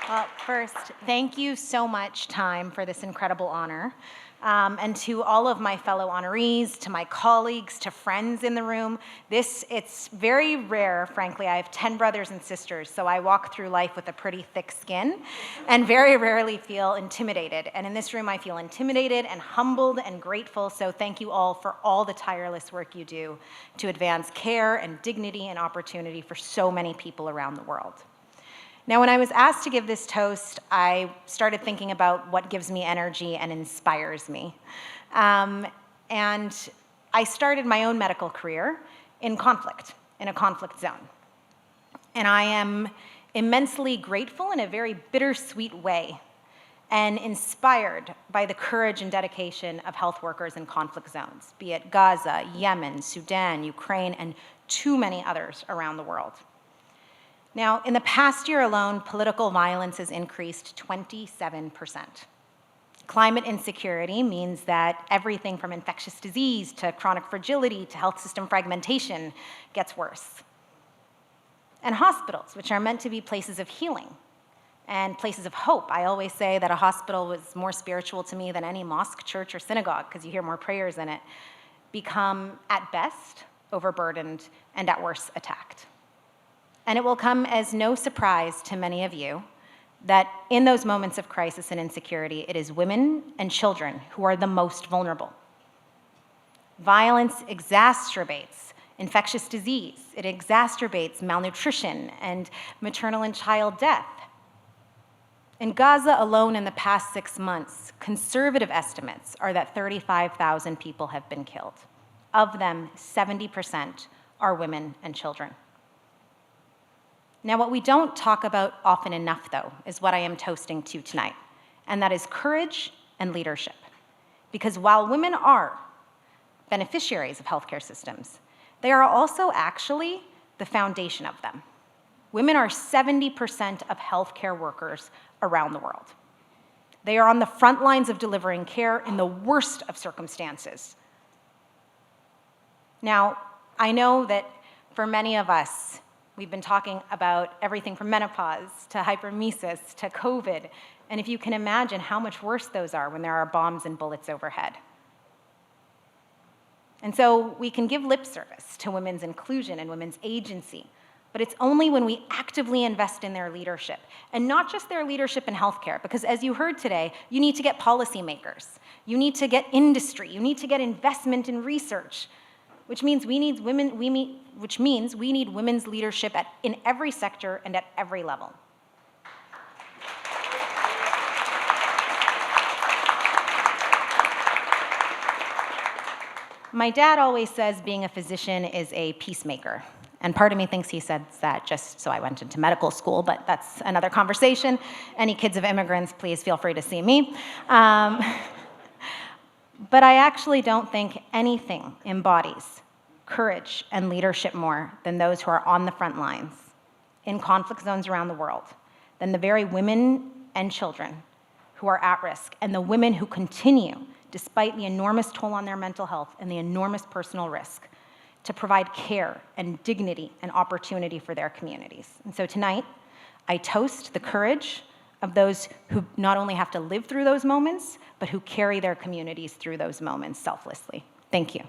Well, first, thank you so much, TIME, for this incredible honor. And to all of my fellow honorees, to my colleagues, to friends in the room, it's very rare, frankly. I have 10 brothers and sisters, so I walk through life with a pretty thick skin and very rarely feel intimidated. And in this room, I feel intimidated and humbled and grateful, so thank you all for all the tireless work you do to advance care and dignity and opportunity for so many people around the world. Now, when I was asked to give this toast, I started thinking about what gives me energy and inspires me. And I started my own medical career in a conflict zone. And I am immensely grateful in a very bittersweet way and inspired by the courage and dedication of health workers in conflict zones, be it Gaza, Yemen, Sudan, Ukraine, and too many others around the world. Now, in the past year alone, political violence has increased 27%. Climate insecurity means that everything from infectious disease to chronic fragility to health system fragmentation gets worse. And hospitals, which are meant to be places of healing and places of hope. I always say that a hospital was more spiritual to me than any mosque, church, or synagogue because you hear more prayers in it, become, at best, overburdened and at worst, attacked. And it will come as no surprise to many of you that in those moments of crisis and insecurity, it is women and children who are the most vulnerable. Violence exacerbates infectious disease. It exacerbates malnutrition and maternal and child death. In Gaza alone in the past 6 months, conservative estimates are that 35,000 people have been killed. Of them, 70% are women and children. Now, what we don't talk about often enough, though, is what I am toasting to tonight, and that is courage and leadership. Because while women are beneficiaries of healthcare systems, they are also actually the foundation of them. Women are 70% of healthcare workers around the world. They are on the front lines of delivering care in the worst of circumstances. Now, I know that for many of us, we've been talking about everything from menopause to hyperemesis to COVID, and if you can imagine how much worse those are when there are bombs and bullets overhead. And so we can give lip service to women's inclusion and women's agency, but it's only when we actively invest in their leadership, and not just their leadership in healthcare, because as you heard today, you need to get policymakers, you need to get industry, you need to get investment in research, which means we need women's leadership in every sector and at every level. My dad always says being a physician is a peacemaker. And part of me thinks he says that just so I went into medical school, but that's another conversation. Any kids of immigrants, please feel free to see me. But I actually don't think anything embodies courage and leadership more than those who are on the front lines in conflict zones around the world, than the very women and children who are at risk, and the women who continue, despite the enormous toll on their mental health and the enormous personal risk, to provide care and dignity and opportunity for their communities. And so tonight, I toast the courage of those who not only have to live through those moments, but who carry their communities through those moments selflessly. Thank you.